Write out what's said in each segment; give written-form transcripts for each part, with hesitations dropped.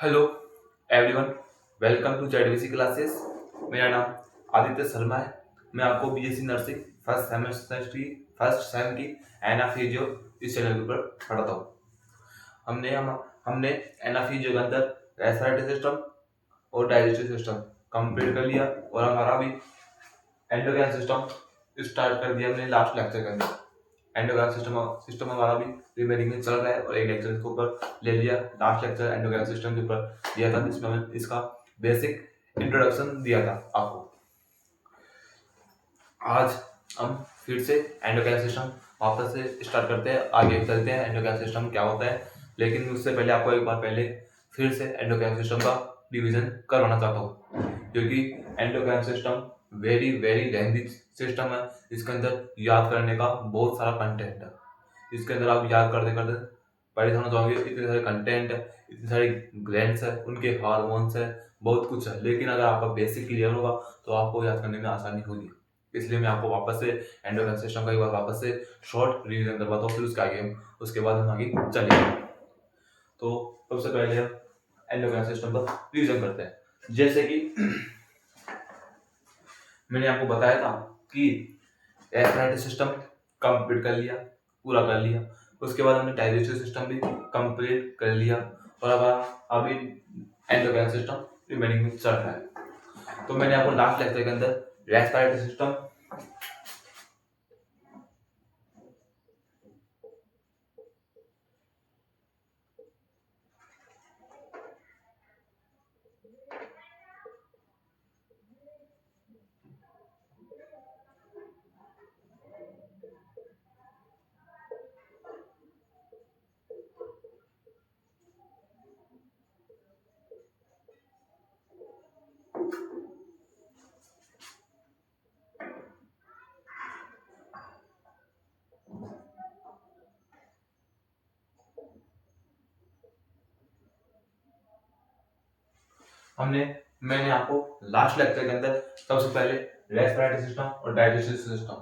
Hello everyone, welcome to ZVC classes. मेरा नाम आदित्य शर्मा है। मैं आपको बीएससी नर्सिंग फर्स्ट सेमेस्टर की फर्स्ट सेम की एनाफीजियो इस चैनल के ऊपर पढ़ाता हूँ। हमने एनाफीजियो के अंदर रेस्पिरेटरी सिस्टम और डाइजेस्टिव सिस्टम कंप्लीट कर लिया और हमारा भी एंडोक्राइन सिस्टम स्टार्ट कर दिया हमने लास्ट लेक्चर के अंदर। एंडोक्राइन सिस्टम हमारा भी रिमेनिंग में चल रहा है और एक लेक्चर इसके ऊपर ले लिया। लास्ट लेक्चर एंडोक्राइन सिस्टम के ऊपर दिया था जिसमें हमने इसका बेसिक इंट्रोडक्शन दिया था आपको। आज हम फिर से एंडोक्राइन सिस्टम वापस से स्टार्ट करते हैं, आगे चलते हैं एंडोक्राइन सिस्टम क्या होता है। लेकिन उससे पहले आपको एक बार पहले फिर से एंडोक्राइन सिस्टम का डिवीजन करवाना चाहता हूँ, क्योंकि endocrine system very very lengthy system है। इसके अंदर याद करने का बहुत सारा कंटेंट है। इसके अंदर आप याद करते करते परेशान हो जाओगे। इतने सारे कंटेंट है, इतनी सारी ग्लैंड्स है, उनके हार्मोन्स है, बहुत कुछ है। लेकिन अगर आपका बेसिक क्लियर होगा तो आपको याद करने में आसानी होगी। इसलिए मैं आपको वापस से एंडोक्राइन सिस्टम का एक बार वापस से शॉर्ट रिवीजन करवाता हूँ, फिर उसके बाद हम आगे चलेंगे। तो सबसे पहले हम एंडोक्राइन सिस्टम का रिवीजन करते हैं। जैसे कि मैंने आपको बताया था कि रेस्पिरेटरी सिस्टम कंप्लीट कर लिया, पूरा कर लिया। उसके बाद हमने डाइजेस्टिव सिस्टम भी कंप्लीट कर लिया और अब अभी एंडोक्राइन सिस्टम रिमेनिंग में चल रहा है। तो मैंने आपको लास्ट लेक्चर के अंदर रेस्पिरेटरी सिस्टम मैंने आपको लास्ट लेक्चर के अंदर सबसे पहले रेस्पिरेटरी सिस्टम और डाइजेस्टिव सिस्टम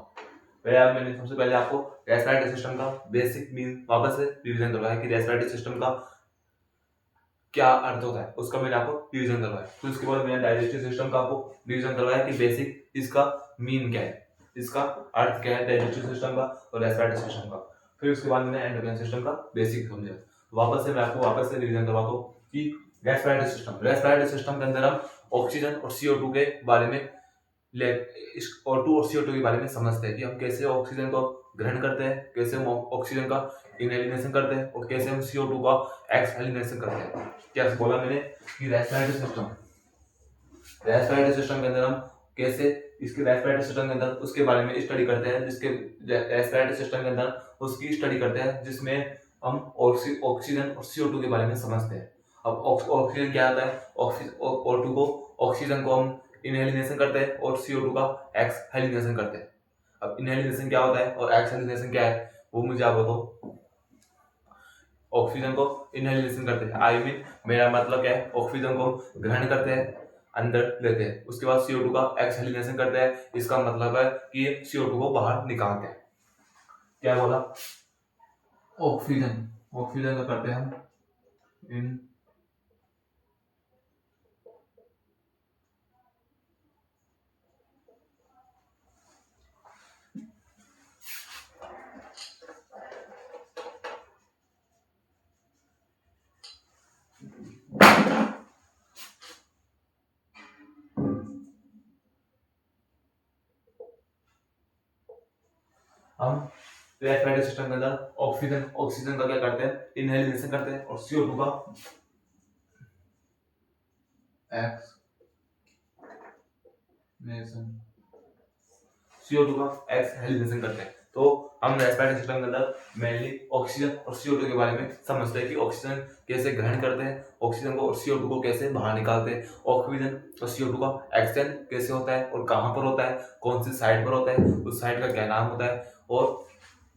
मैंने सबसे पहले आपको रेस्पिरेटरी सिस्टम का बेसिक मीन वापस से रिवीजन करवाया कि रेस्पिरेटरी सिस्टम का क्या अर्थ होता है, उसका मैंने आपको रिवीजन करवाया। फिर उसके बाद मैंने डाइजेस्टिव सिस्टम का आपको रिवीजन करवाया कि बेसिक इसका मीन क्या है, इसका अर्थ क्या है डाइजेस्टिव सिस्टम का और रेस्पिरेटरी सिस्टम का। फिर उसके बाद मैंने एंडोक्राइन सिस्टम का बेसिक समझा। वापस से मैं आपको वापस से रिवीजन करवाता हूँ कि रेस्पिरेटरी सिस्टम के अंदर हम ऑक्सीजन और CO2 के बारे में इस O2 और CO2 के बारे में समझते हैं कि हम कैसे ऑक्सीजन को ग्रहण करते हैं, कैसे हम ऑक्सीजन का इनहेलिनेशन करते हैं और कैसे हम CO2 का एक्सहेलिनेशन करते हैं। क्या बोला मैंने कि रेस्पिरेटरी सिस्टम के अंदर हम कैसे इसके रेस्पिरेटरी सिस्टम के अंदर उसके बारे में स्टडी करते हैं, जिसके रेस्पिरेटरी सिस्टम के अंदर उसकी स्टडी करते हैं जिसमें हम ऑक्सीजन और CO2 के बारे में समझते हैं। अब ऑक्सीजन क्या आता है, O2 को ऑक्सीजन को हम इनहेलिनेशन करते हैं और CO2 का एक्सहेलिनेशन करते हैं। अब इनहेलिनेशन क्या होता है और एक्सहेलिनेशन क्या है वो मुझे आप बताओ। ऑक्सीजन को इनहेलिनेशन करते हैं, आई मीन मेरा मतलब क्या है, ऑक्सीजन को हम ग्रहण करते हैं, अंदर लेते हैं, उसके बाद CO2 का एक्सहेलिनेशन करते हैं। इसका मतलब है कि CO2 को बाहर निकालते हैं। क्या बोला, ऑक्सीजन का करते हैं हम इन हम रेस्पिरेटरी सिस्टम के अंदर ऑक्सीजन का क्या करते हैं, इनहेलिनेशन करते हैं और CO2 का एक्सहेलिनेशन करते हैं। तो हम रेस्पिरेटरी सिस्टम के अंदर मेनली ऑक्सीजन और CO2 के बारे में समझते हैं कि ऑक्सीजन कैसे ग्रहण करते हैं, ऑक्सीजन को और CO2 को कैसे बाहर निकालते हैं, ऑक्सीजन और CO2 का एक्सचेंज कैसे होता है और कहाँ पर होता है, कौन सी साइड पर होता है, उस साइड का क्या नाम होता है। और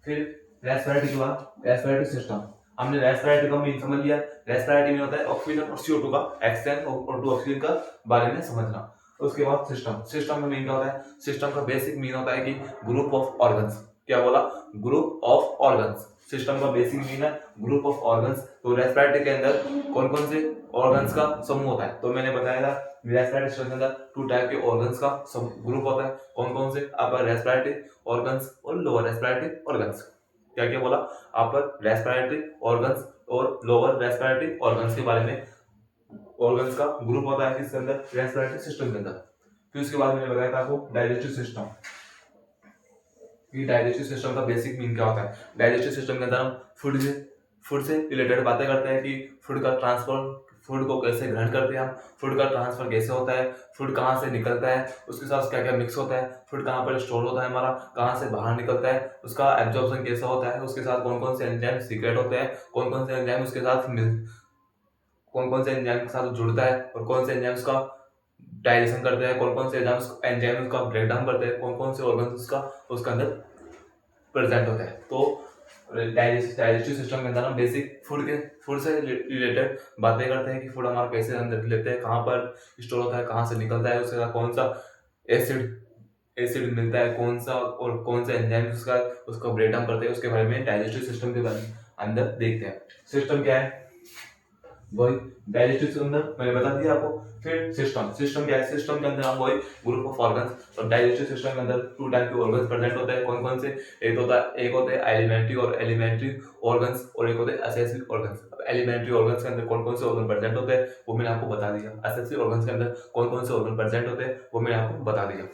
फिर रेस्पिरेटरी के बाद रेस्पिरेटरी सिस्टम, हमने रेस्पिरेटरी का मीन समझ लिया। रेस्पिरेटरी में होता है ऑक्सीजन और CO2 का एक्सचेंज और टू ऑक्सीजन का बारे में समझना। उसके बाद सिस्टम में मीन क्या होता है, सिस्टम का बेसिक मीन होता है कि ग्रुप ऑफ ऑर्गन्स। क्या बोला, ग्रुप ऑफ ऑर्गन्स। सिस्टम का बेसिक मीन है ग्रुप ऑफ ऑर्गन्स। तो रेस्पिरेटरी के अंदर कौन कौन से ऑर्गन्स का समूह होता है, तो मैंने बताया था रेस्पिरेटरी सिस्टम के अंदर 2 टाइप के ऑर्गन्स का ग्रुप होता है। कौन कौन से, अपर रेस्पिरेटरी ऑर्गन्स और लोअर रेस्पिरेटरी ऑर्गन्स। क्या क्या बोला, अपर रेस्पिरेटरी ऑर्गन्स और लोअर रेस्पिरेटरी ऑर्गन्स के बारे में। ऑर्गन्स का ग्रुप होता है किसके अंदर, रेस्पिरेटरी सिस्टम के अंदर। फिर उसके बाद मैंने बताया था आपको डाइजेस्टिव सिस्टम। डाइजेस्टिव सिस्टम का बेसिक मीन क्या होता है। डाइजेस्टिव सिस्टम के अंदर हम फूड से रिलेटेड बातें करते हैं कि फूड का ट्रांसफर, फूड को कैसे ग्रहण करते हैं हम, फूड का ट्रांसफर कैसे होता है, फूड कहाँ से निकलता है, उसके साथ क्या क्या मिक्स होता है, फूड कहाँ पर स्टोर होता है हमारा, कहाँ से बाहर निकलता है, उसका एब्जॉर्प्शन कैसा होता है, उसके साथ कौन कौन से एंजाइम सीक्रेट होते हैं, कौन कौन से एंजाइम उसके साथ कौन कौन से एंजाइम के साथ जुड़ता है, और कौन से एंजाइम उसका डाइजेशन करते हैं, कौन कौन से एंजाइम उसका ब्रेक डाउन करते हैं, कौन कौन से ऑर्गन उसका अंदर प्रेजेंट होता है। तो डाइजेस्टिव सिस्टम के अंदर हम बेसिक फूड से रिलेटेड बातें करते हैं कि फूड हमारा कैसे अंदर लेते हैं, कहाँ पर स्टोर होता है, कहाँ से निकलता है, उसके साथ कौन सा एसिड मिलता है, कौन सा और कौन सा एंजाइम उसका ब्रेक डाउन करते हैं, उसके बारे में डाइजेस्टिव सिस्टम के बारे में अंदर देखते हैं। सिस्टम क्या है, वही डाइजेस्टिव सिस्टम मैंने बता दिया आपको। फिर सिस्टम क्या है, सिस्टम के अंदर हम वही ग्रुप ऑफ ऑर्गन्स। और डाइजेस्टिव सिस्टम के अंदर 2 टाइप के ऑर्गन्स प्रेजेंट होते हैं। कौन कौन से, एक होता है एलिमेंट्री ऑर्गन्स और एक होते हैं एसेसिव ऑर्गन्स। एलिमेंट्री ऑर्गन्स के अंदर कौन कौन से ऑर्गन प्रेजेंट होते हैं वो मैंने आपको बता दिया। एसेसिव ऑर्गन्स के अंदर कौन कौन से ऑर्गन प्रेजेंट होते हैं वो मैंने आपको बता दिया।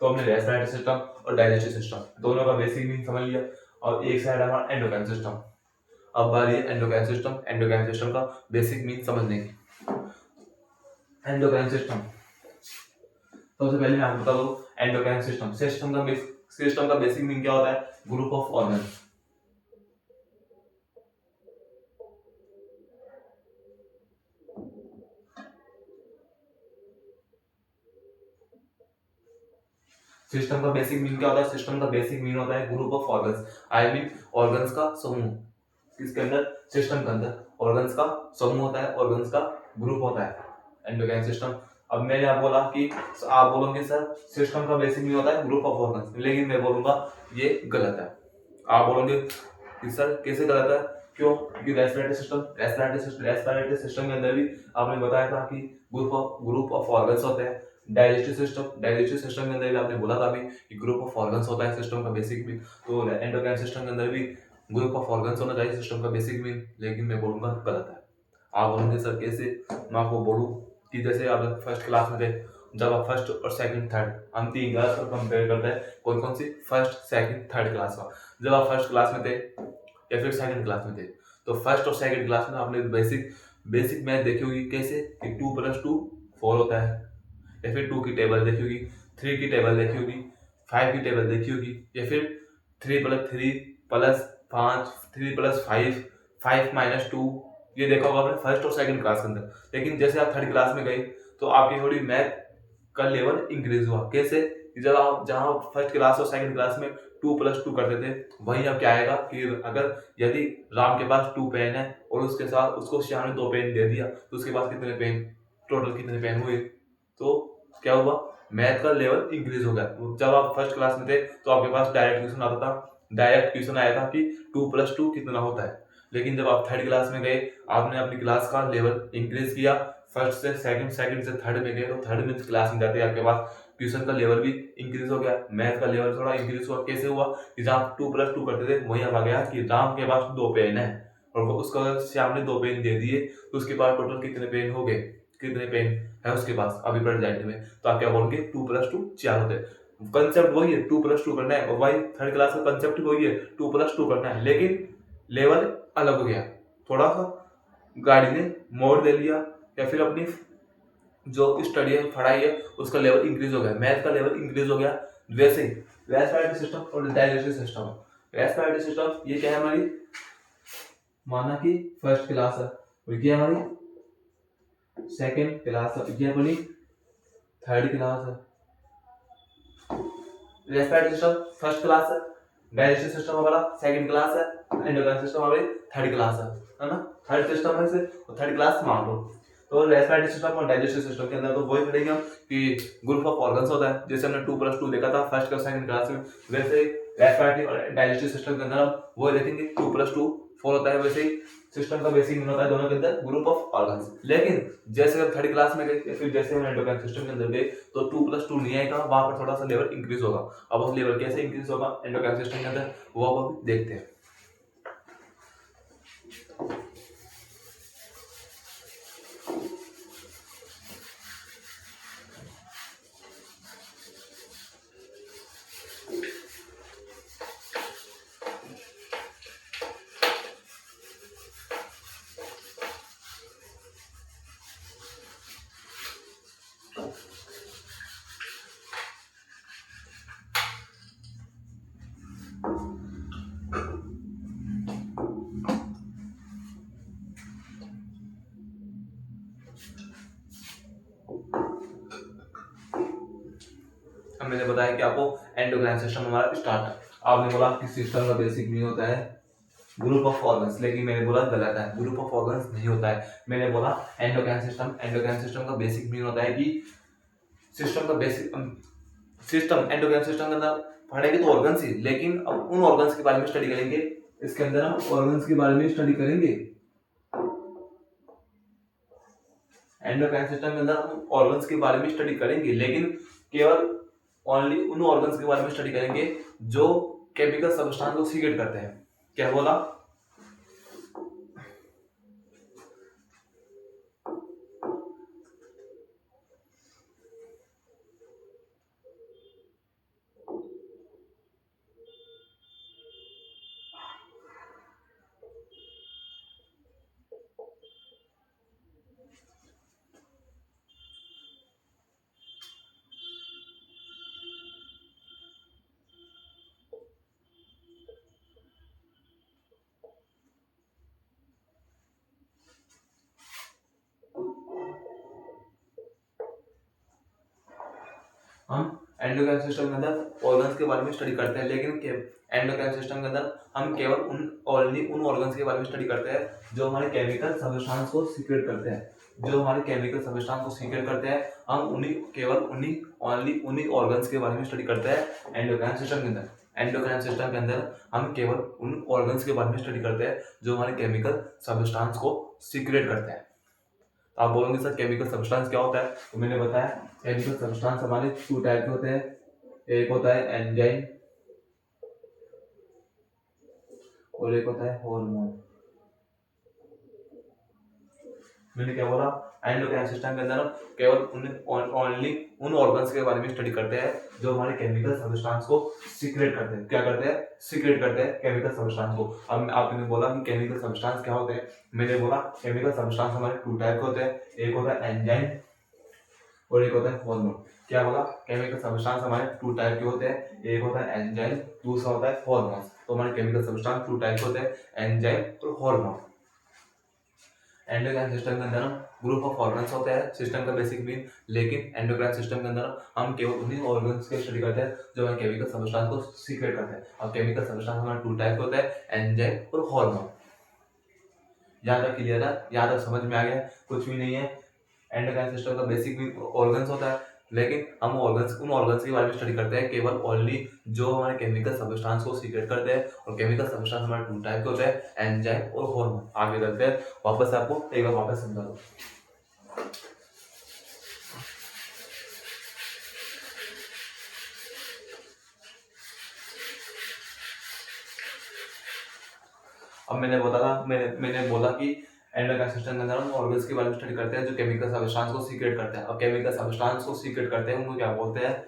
तो हमने रेस्पिरेटरी सिस्टम और डाइजेस्टिव सिस्टम दोनों का बेसिक मीन समझ लिया। और एक साइड हमारा एंडोक्राइन सिस्टम। अब बारी है एंडोक्राइन सिस्टम। एंडोक्राइन सिस्टम का बेसिक मीन समझने की। एंडोक्राइन सिस्टम, सबसे पहले मैं आपको बता दूं एंडोक्राइन सिस्टम का बेसिक मीन क्या होता है, ग्रुप ऑफ ऑर्गन्स। सिस्टम का बेसिक मीन क्या होता है, सिस्टम का बेसिक मीन होता है group of organs. I mean organs का समूह। किसके अंदर, सिस्टम के अंदर ऑर्गन्स का समूह होता है, ऑर्गन्स का ग्रुप होता है एंडोक्राइन सिस्टम। अब मैंने आप बोला कि आप बोलोगे सर सिस्टम का बेसिक मीन होता है ग्रुप ऑफ ऑर्गन्स, लेकिन मैं बोलूंगा ये गलत है। आप बोलोगे कि सर कैसे गलत है, क्यों, क्योंकि रेस्पिरेटरी सिस्टम के अंदर भी आपने बताया था कि ग्रुप ऑफ ऑर्गन्स होते हैं। डाइजेस्टिव सिस्टम के अंदर भी आपने बोला था अभी कि ग्रुप ऑफ ऑर्गन्स होता है सिस्टम का बेसिक मीन। तो एंडोक्राइन सिस्टम के अंदर भी ग्रुप ऑफ ऑर्गन्स होना चाहिए सिस्टम का बेसिक मीन, लेकिन मैं बोलूंगा गलत है। आप बोलेंगे सर कैसे, मैं आपको बोलूं कि जैसे आप फर्स्ट क्लास में थे, जब आप फर्स्ट और सेकंड थर्ड, हम 3 क्लास को कंपेयर करते हैं, कौन कौन सी, फर्स्ट सेकंड थर्ड क्लास का। जब आप फर्स्ट क्लास में थे या फिर सेकंड क्लास में थे, तो फर्स्ट और सेकंड क्लास में आपने बेसिक मैथ देखी होगी कैसे कि 2 + 2 4 होता है, या फिर 2 की टेबल देखी होगी, 3 की टेबल देखी होगी, 5 की टेबल देखी होगी, या फिर 3 + 3 + 5, 3 + 5, 5 - 2, ये देखा होगा आपने फर्स्ट और सेकंड क्लास के अंदर। लेकिन जैसे आप थर्ड क्लास में गए तो आपकी थोड़ी मैथ का लेवल इंक्रीज हुआ। कैसे, जब आप जहाँ फर्स्ट क्लास और सेकंड क्लास में 2 + 2 करते थे, वहीं अब क्या आएगा कि अगर यदि राम के पास 2 पेन है और उसके साथ उसको श्याम ने 2 पेन दे दिया, तो उसके पास कितने पेन, टोटल कितने पेन हुए। तो क्या हुआ, मैथ का लेवल इंक्रीज हो गया। जब आप फर्स्ट क्लास में थे तो आपके पास डायरेक्ट क्वेश्चन आया था कि 2 + 2 कितना होता है। लेकिन जब आप थर्ड क्लास में गए, आपने अपनी क्लास का लेवल इंक्रीज किया, फर्स्ट से सेकंड, सेकंड से थर्ड में गए, तो थर्ड में क्लास में जाते आपके पास ट्यूशन का लेवल भी इंक्रीज हो गया, मैथ का लेवल थोड़ा इंक्रीज हुआ। कैसे हुआ कि जहाँ 2 + 2 करते थे वहीं अब आ गया कि राम के पास 2 पेन है और वो उसको श्याम ने 2 पेन दे दिए, तो उसके पास टोटल कितने पेन हो गए, कितने पेन है उसके पास अभी प्रेजेंट में। तो आप क्या बोलोगे, 2 + 2 4 होते हैं। कंसेप्ट वही है, 2 + 2 करना है, और वही थर्ड क्लास का कंसेप्ट वही है, 2 + 2 करना है, लेकिन लेवल अलग हो गया। थोड़ा सा गाड़ी ने मोड़ दे लिया, या फिर अपनी जो स्टडी है, पढ़ाई है, उसका लेवल इंक्रीज हो गया, मैथ का लेवल इंक्रीज हो गया। वैसे ही रेस्पिरेटरी सिस्टम और डाइजेस्टिव सिस्टम। रेस्पिरेटरी सिस्टम ये क्या है हमारी, माना कि फर्स्ट क्लास है, और ये हमारी सेकंड क्लास है, ये हमारी थर्ड क्लास है। रेस्पिरेटरी सिस्टम फर्स्ट क्लास है, डाइजेस्टिव सिस्टम हमारा सेकंड क्लास है, एंडोक्राइन सिस्टम हमारी थर्ड क्लास है ना, थर्ड सिस्टम है से थर्ड क्लास मान लो। तो रेस्पिरेटरी सिस्टम और डाइजेस्टिव सिस्टम के अंदर तो वही पढ़ेंगे हम कि ग्रुप ऑफ ऑर्गन्स होता है। जैसे हमने 2 + 2 देखा था फर्स्ट और सेकंड क्लास में, वैसे रेस्पिरेटरी और डाइजेस्टिव सिस्टम के अंदर हम वो देखेंगे 2+2 4 होता है। वैसे ही सिस्टम का बेसिक मीन होता है दोनों के अंदर ग्रुप ऑफ ऑर्गन्स। लेकिन जैसे हम थर्ड क्लास में गए या फिर जैसे हम एंडोक्राइन सिस्टम के अंदर गए तो 2+2 नहीं आएगा, वहां पर थोड़ा सा लेवल इंक्रीज होगा। अब वो लेवल कैसे इंक्रीज होगा एंडोक्राइन सिस्टम के अंदर वो अब हम देखते हैं। अब मैंने बताया कि आपको एंडोक्राइन सिस्टम हमारा स्टार्ट है। आपने बोला कि सिस्टम का बेसिक मीन होता है ग्रुप ऑफ ऑर्गन्स, लेकिन मैंने बोला गलत है, ग्रुप ऑफ ऑर्गन्स नहीं होता है। मैंने बोला एंडोक्राइन सिस्टम का बेसिक मीन होता है कि सिस्टम का बेसिक सिस्टम एंडोक्राइन सिस्टम के अंदर पढ़ेंगे तो ऑर्गन्स ही, लेकिन अब उन ऑर्गन्स के बारे में स्टडी करेंगे। इसके अंदर हम ऑर्गन्स के बारे में स्टडी करेंगे। एंडोक्राइन सिस्टम के अंदर हम ऑर्गन्स के बारे में स्टडी करेंगे, लेकिन केवल ओनली उन ऑर्गन्स के बारे में स्टडी करेंगे जो केमिकल सब्सटेंस को सीक्रेट करते हैं। क्या बोला? हम एंडोक्राइन सिस्टम के अंदर ऑर्गन्स के बारे में स्टडी करते हैं, लेकिन एंडोक्राइन सिस्टम के अंदर हम केवल उन ऑर्गन्स के बारे में स्टडी करते हैं जो हमारे केमिकल सब्सटेंस को सीक्रेट करते हैं। जो हमारे केमिकल सब्सटेंस को सीक्रेट करते हैं हम उन्हीं ऑर्गन्स के बारे में स्टडी करते हैं एंडोक्राइन सिस्टम के अंदर। एंडोक्राइन सिस्टम के अंदर हम केवल उन ऑर्गन्स के बारे में स्टडी करते हैं जो हमारे केमिकल सब्सटेंस को सीक्रेट करते हैं। आप बोलोगे सर केमिकल सब्सटेंस क्या होता है? तो मैंने बताया केमिकल सब्सटेंस हमारे 2 टाइप के होते हैं। एक होता है एंजाइम और एक होता है हार्मोन। मैंने क्या बोला? एंडोक्राइन सिस्टम के अंदर केवल ओनली उन ऑर्गन्स के बारे में स्टडी करते हैं जो हमारे केमिकल सब्सटेंस को सीक्रेट करते हैं। क्या करते हैं? सीक्रेट करते हैं केमिकल सब्सटेंस को। अब आपने बोला कि केमिकल सब्सटेंस क्या होते हैं। मैंने बोला केमिकल सब्सटेंस हमारे 2 टाइप के होते हैं। एक होता है एंजाइम और एक होता है हार्मोन। क्या बोला? केमिकल सब्सटेंस हमारे 2 टाइप के होते हैं। एक होता है एंजाइम, दूसरा होता है हार्मोन। तो हमारे केमिकल सब्सटेंस 2 टाइप के होते हैं, एंजाइम और हार्मोन। एंडोक्राइन सिस्टम के अंदर हम ग्रुप ऑफ ऑर्गन्स होते हैं, सिस्टम का बेसिक मीन। लेकिन एंडोक्राइन सिस्टम के अंदर हम केवल उन्हीं ऑर्गन्स के स्टडी करते हैं जो हमारे केमिकल सब्सटेंस को सीक्रेट करते हैं। और केमिकल सब्सटेंस हमारे 2 टाइप के होते हैं, एंजाइम और हार्मोन। यहाँ तक क्लियर है? यहाँ तक समझ में आ गया? कुछ भी नहीं है। एंडोक्राइन सिस्टम का बेसिक मीन ऑर्गन्स होता है, लेकिन हम उन ऑर्गन्स के बारे में स्टडी करते हैं केवल ओनली जो हमारे केमिकल सब्सटेंस को सीक्रेट करते हैं। और केमिकल सब्सटेंस हमारे 2 टाइप के होते हैं, एंजाइम और हार्मोन। आगे चलते हैं, वापस आपको एक बार वापस समझा दो। अब मैंने बोला कि एंडोक्राइन सिस्टम के अंदर हम ऑर्गन्स के बारे में स्टडी करते हैं जो केमिकल सब्सटेंस को सीक्रेट करते हैं। अब केमिकल सब्सटेंस को सीक्रेट करते हैं उनको क्या बोलते हैं?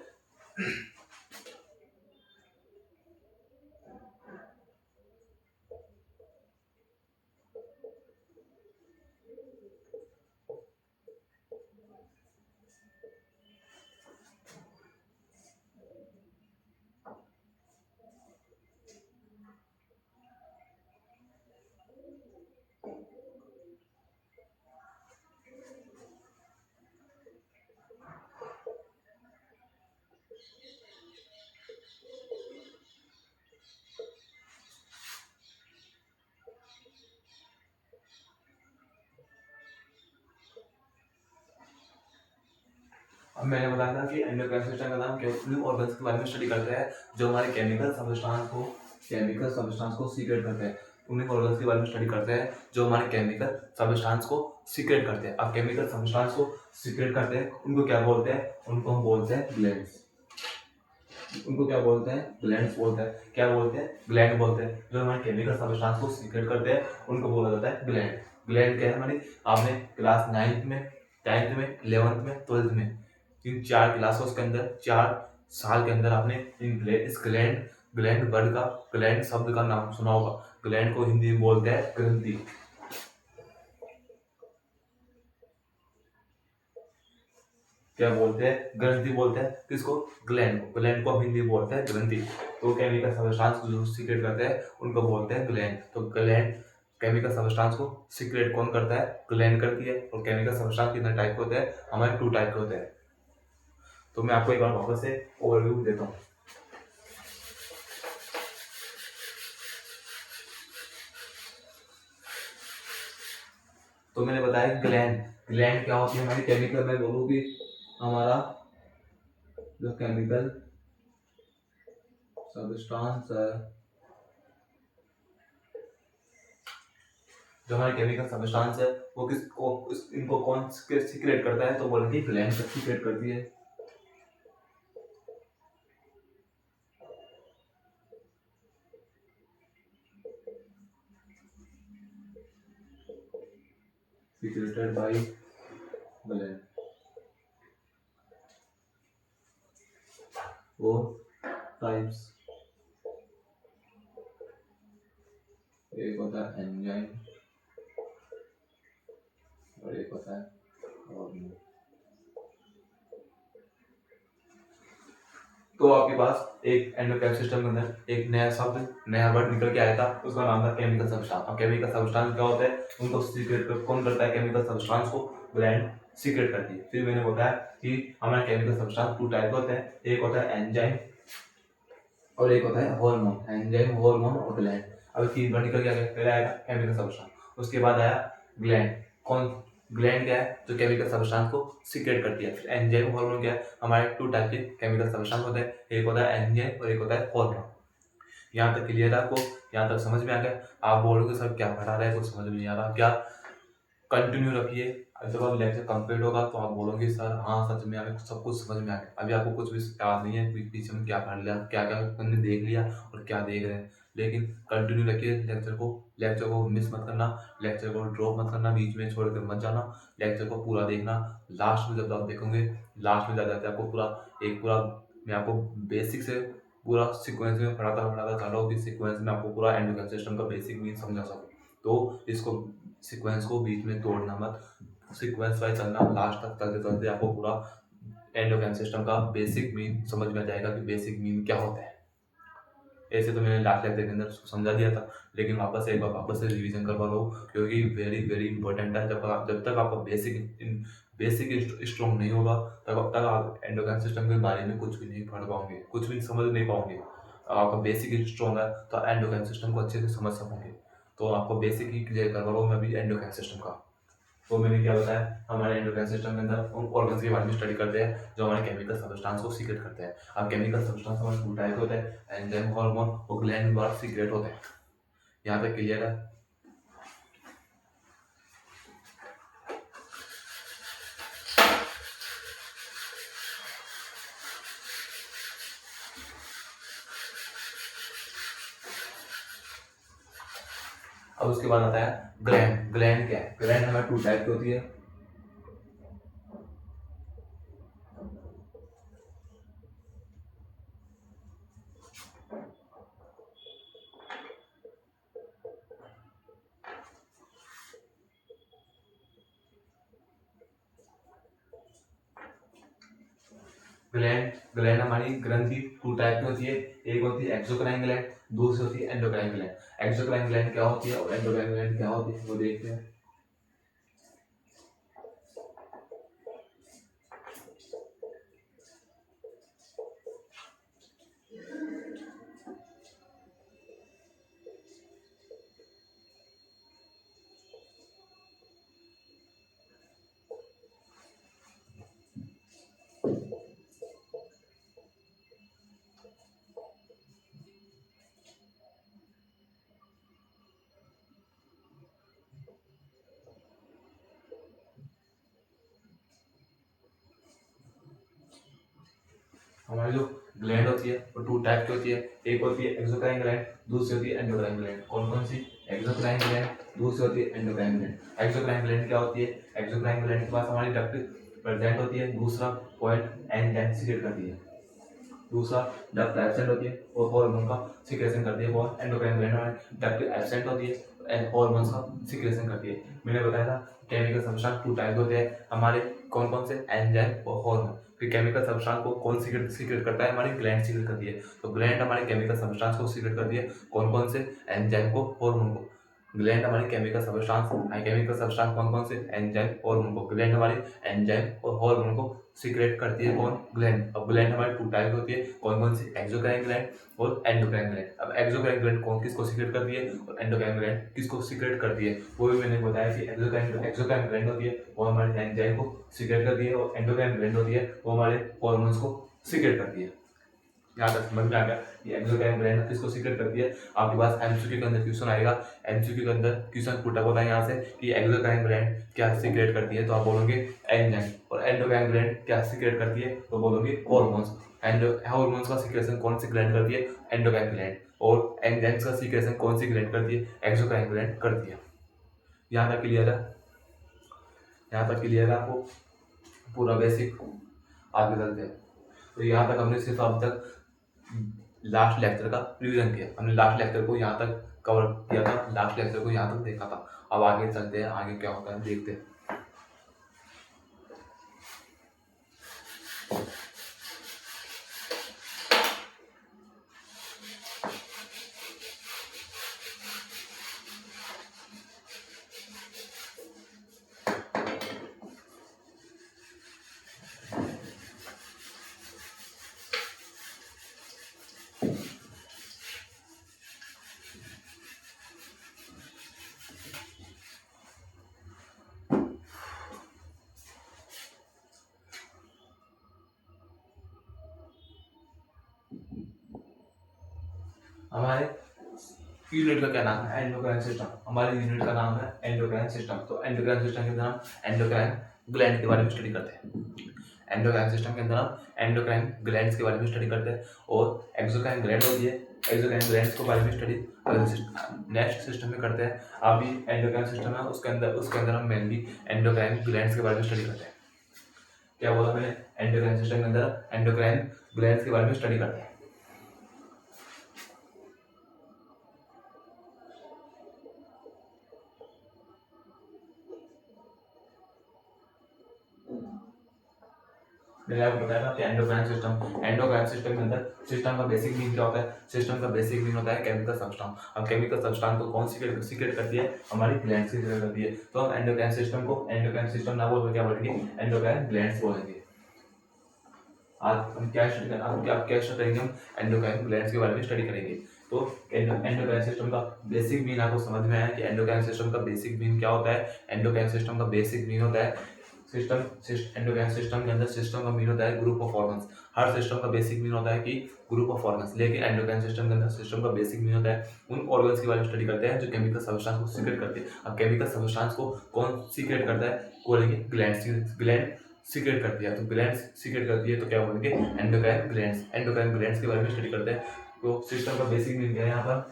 मैंने बताया था कि एंडोक्राइन सिस्टम का नाम क्या उन ऑर्गन्स के बारे में स्टडी करते हैं जो हमारे केमिकल सब्सटेंस को सीक्रेट करते हैं। उन्हीं ऑर्गन्स के बारे में स्टडी करते हैं जो हमारे केमिकल सब्सटेंस को सीक्रेट करते हैं। अब केमिकल सब्सटेंस को सीक्रेट करते हैं उनको क्या बोलते हैं? उनको हम बोलते हैं ग्लैंड्स। उनको क्या बोलते हैं? ग्लैंड्स बोलते हैं। क्या बोलते हैं? ग्लैंड बोलते हैं। जो हमारे केमिकल सब्सटेंस को सीक्रेट करते हैं उनको बोला जाता है ग्लैंड। ग्लैंड क्या है हमारी? आपने क्लास 9th में, 10th में, 11th में, 12th में इन 4 क्लासों के अंदर 4 साल के अंदर आपने इस ग्लैंड वर्ड का, ग्लैंड शब्द का नाम सुना होगा। ग्लैंड को हिंदी में बोलते हैं ग्रंथि। क्या बोलते हैं? ग्रंथि बोलते हैं। किसको? ग्लैंड को। ग्लैंड को हम हिंदी में बोलते हैं ग्रंथि। तो केमिकल सब्सटेंस को जो सीक्रेट करते हैं उनको बोलते हैं ग्लैंड। तो ग्लैंड केमिकल सब्सटेंस को सीक्रेट कौन करता है? ग्लैंड करती है। और केमिकल सब्सटेंस कितने टाइप के होते हैं? हमारे 2 टाइप के होते हैं। तो मैं आपको एक बार वापस से ओवरव्यू देता हूँ। तो मैंने बताया ग्लैंड क्या होती है हमारी केमिकल में बोलूँ कि हमारा जो केमिकल सब्सटेंस है, जो हमारे केमिकल सब्सटेंस है वो इनको कौन सीक्रेट करता है? तो बोलेंगे ग्लैंड सीक्रेट करती है। Secreted by gland। और टाइप्स, एक होता है एंजाइम और एक होता है हार्मोन। तो आपके पास एक एंडोक्राइन सिस्टम के अंदर एक नया शब्द, नया वर्ड निकल के आया था, उसका नाम था केमिकल सब्सटेंस। अब केमिकल सब्सटेंस क्या होता है? उनको सीक्रेट कौन करता है? केमिकल सब्सटेंस को ग्लैंड सीक्रेट करती है। फिर मैंने बताया कि हमारे केमिकल सब्सटेंस 2 टाइप के होते हैं। एक होता है एंजाइम और एक होता है हार्मोन। एंजाइम, हार्मोन और ग्लैंड। अब 3 वर्ड निकल के आ गए। पहले आएगा केमिकल सब्सटेंस, उसके बाद आया ग्लैंड। कौन? ग्लैंड क्या है? जो केमिकल सब्सटेंस को सीक्रेट करती है। फिर एंजाइम, हार्मोन क्या है? हमारे 2 टाइप के केमिकल सब्सटेंस होते हैं। एक होता है एंजाइम और एक होता है हार्मोन। यहाँ तक क्लियर है आपको? यहाँ तक समझ में आ गया? आप बोलोगे सर क्या पढ़ा रहा है, कुछ समझ में नहीं आ रहा क्या? कंटिन्यू रखिए। जब आप लेक्चर कंप्लीट होगा तो आप बोलोगे सर हाँ सच में हमें सब कुछ समझ में आ गया। अभी आपको कुछ भी याद नहीं है पीछे में क्या पढ़ लिया, क्या क्या हमने देख लिया और क्या देख रहे हैं। लेकिन कंटिन्यू रखिए लेक्चर को मिस मत करना, लेक्चर को ड्रॉप मत करना, बीच में छोड़ कर मत जाना। लेक्चर को पूरा देखना। लास्ट में जब आप देखोगे, लास्ट में जाते आपको पूरा मैं आपको बेसिक से पूरा सीक्वेंस में पढ़ाता चला हूँ कि सीक्वेंस में आपको पूरा एंडोक्राइन सिस्टम का बेसिक मीन समझा सकूँ। तो इसको सीक्वेंस को बीच में तोड़ना मत, सीक्वेंस वाइज चलना। लास्ट तक चलते चलते आपको पूरा एंडोक्राइन सिस्टम का बेसिक मीन समझ में आ जाएगा कि बेसिक मीन क्या होता है। ऐसे तो मैंने लास्ट लेक्चर के अंदर समझा दिया था, लेकिन वापस से रिवीजन करवा लो क्योंकि वेरी वेरी इंपॉर्टेंट है। जब तक आपका बेसिक स्ट्रॉन्ग नहीं होगा तब तक आप एंडोक्राइन सिस्टम के बारे में कुछ भी नहीं पढ़ पाओगे, कुछ भी समझ नहीं पाओगे। आपका बेसिक स्ट्रॉन्ग है तो एंडोक्राइन सिस्टम को अच्छे से समझ सकोगे। तो आपको बेसिक ही क्लियर करवा रहा हूँ मैं अभी एंडोक्राइन सिस्टम का। तो मैंने क्या बताया, हमारे एंडोक्राइन सिस्टम के अंदर उन ऑर्गन्स के बारे में स्टडी करते हैं जो हमारे केमिकल सब्सटेंस को सीक्रेट करते हैं। अब केमिकल सब्सटेंस हमारे 2 टाइप के होते हैं, एंजाइम, हार्मोन और ग्लैंड द्वारा सीक्रेट होते हैं। यहाँ तक क्लियर है? अब उसके बाद आता है ग्लैंड। ग्लैंड क्या है? ग्लैंड हमारे 2 टाइप की होती है। ग्लैंड हमारी ग्रंथि 2 टाइप की होती है। एक होती है एक्सोक्राइन ग्लैंड, दूसरी होती है एंडोक्राइन ग्लैंड। एक्सोक्राइन ग्लैंड क्या होती है और एंडोक्राइन ग्लैंड क्या होती है वो देखते हैं। हमारी जो ग्लैंड होती है वो टू टाइप की होती है, एक होती है एक्सोक्राइन ग्लैंड, दूसरी होती है एंडोक्राइन ग्लैंड। कौन कौन सी? एक्सोक्राइन ग्लैंड, दूसरी होती है एंडोक्राइन ग्लैंड। एक्सोक्राइन ग्लैंड क्या होती है? एक्सोक्राइन ग्लैंड के पास हमारी डक्ट प्रेजेंट होती है, दूसरा पॉइंट एंजाइम सीक्रेट करती है, दूसरा डक्ट एब्सेंट होती है और हार्मोन का सीक्रेशन करती है। और एंडोक्राइन ग्लैंड हमारी डक्ट एब्सेंट होती है, हार्मोन्स का सीक्रेशन करती है। मैंने बताया था केमिकल सब्सटेंस टू टाइप होते हैं हमारे, कौन कौन से? एंजाइम और हार्मोन। फिर केमिकल सब्सटेंस को कौन सीक्रेट करता है? हमारी ग्लैंड सीक्रेट करती है। तो ग्लैंड हमारे केमिकल सब्सटेंस को सीक्रेट करती है, कौन कौन से? एंजाइम को, हार्मोन को। ग्लैंड हमारी केमिकल सब्सटेंस कौन कौन से? एंजाइम, हार्मोन को। ग्लैंड हमारी एंजाइम और हार्मोन को सीक्रेट करती है, कौन? ग्लैंड। अब ग्लैंड हमारी टू टाइप होती है, कौन कौन सी? एक्सोक्राइन ग्लैंड और एंडोक्राइन ग्लैंड। अब एक्सोक्राइन ग्लैंड कौन किसको सीक्रेट करती है और एंडोक्राइन ग्लैंड किसको सीक्रेट करती है, वो भी मैंने बताया कि एक्सोक्राइन ग्लैंड होती है वो हमारे एंजाइम को सीक्रेट करती है और एंडोक्राइन ग्लैंड होती है वो हमारे हार्मोन्स को सीक्रेट करती है। यहाँ तक समझ में आ गया कि एक्सोक्राइन ग्लैंड किसको सीक्रेट करती है। आपके पास एमसीक्यू के अंदर क्वेश्चन आएगा, एमसीक्यू के अंदर क्वेश्चन पुट अप होता है यहाँ से कि एक्सोक्राइन ग्लैंड क्या सीक्रेट करती है, तो आप बोलोगे एंजाइम। और एंडोक्राइन ग्लैंड क्या सीक्रेट करती है, तो बोलोगे हार्मोन्स। एंड हार्मोन्स का सीक्रेशन कौन सी ग्लैंड करती है? Endocrine gland. और एंजाइम्स का सीक्रेशन कौन सी ग्लैंड करती है? एक्सोक्राइन ग्लैंड करती है। यहाँ तक क्लियर है? यहाँ तक क्लियर है आपको पूरा बेसिक? आगे चलते हैं। तो यहाँ तक हमने सिर्फ अब तक लास्ट लेक्चर का रिवीजन किया, हमने लास्ट लेक्चर को यहाँ तक कवर किया था, लास्ट लेक्चर को यहाँ तक देखा था। अब आगे चलते हैं, आगे क्या होता है देखते हैं। हमारे यूनिट का क्या नाम है? Endocrine system. हमारे यूनिट का नाम है एंडोक्राइन सिस्टम। तो एंडोक्राइन सिस्टम के अंदर हम एंडोक्राइन ग्लैंड के बारे में स्टडी करते हैं। एंडोक्राइन सिस्टम के अंदर हम एंडोक्राइन ग्लैंड्स के बारे में स्टडी करते हैं और एक्सोक्राइन ग्लैंड होती है, एक्सोक्राइन ग्लैंड्स के बारे में स्टडी नेक्स्ट सिस्टम में करते हैं। अभी एंडोक्राइन सिस्टम है उसके अंदर हम मेनली एंडोक्राइन ग्लैंड्स के बारे में स्टडी करते हैं। क्या बोला मैंने? एंडोक्राइन सिस्टम के अंदर एंडोक्राइन ग्लैंड्स के बारे में स्टडी करते हैं। मैंने आपको बताया था कि एंडोक्राइन सिस्टम के अंदर सिस्टम का बेसिक मीन क्या होता है? सिस्टम का बेसिक मीन होता है केमिकल सब्सटेंस। अब केमिकल सब्सटेंस को कौन सीक्रेट करती है? हमारी ग्लैंड सीक्रेट करती है। तो हम एंडोक्राइन सिस्टम ना बोल क्या बोलेंगे? एंडोक्राइन ग्लैंड्स बोलेंगे। आज हम क्या स्टडी करेंगे? हम एंडोक्राइन ग्लैंड्स के बारे में स्टडी करेंगे। तो एंडोक्राइन सिस्टम का बेसिक मीन आपको समझ में आया कि एंडोक्राइन सिस्टम का बेसिक मीन क्या होता है? एंडोक्राइन सिस्टम का बेसिक मीन होता है एंडोक्राइन सिस्टम के अंदर सिस्टम का मीन होता है group of organs. Her system का बेसिक मीन होता है कि ग्रुप ऑफ ऑर्गन्स, लेकिन एंडोक्राइन सिस्टम के अंदर सिस्टम का बेसिक मीन होता है उन ऑर्गन्स के बारे में स्टडी करते हैं जो केमिकल सब्सटेंस को सीक्रेट करते हैं। अब केमिकल सब्सटेंस को कौन सीक्रेट करता है? बोलेंगे ग्लैंड सीक्रेट करती है। तो ग्लैंड सीक्रेट करती है तो क्या बोलेंगे? एंडोक्राइन ग्लैंड्स के बारे में स्टडी करते हैं। तो सिस्टम का बेसिक मीन क्या है यहाँ पर?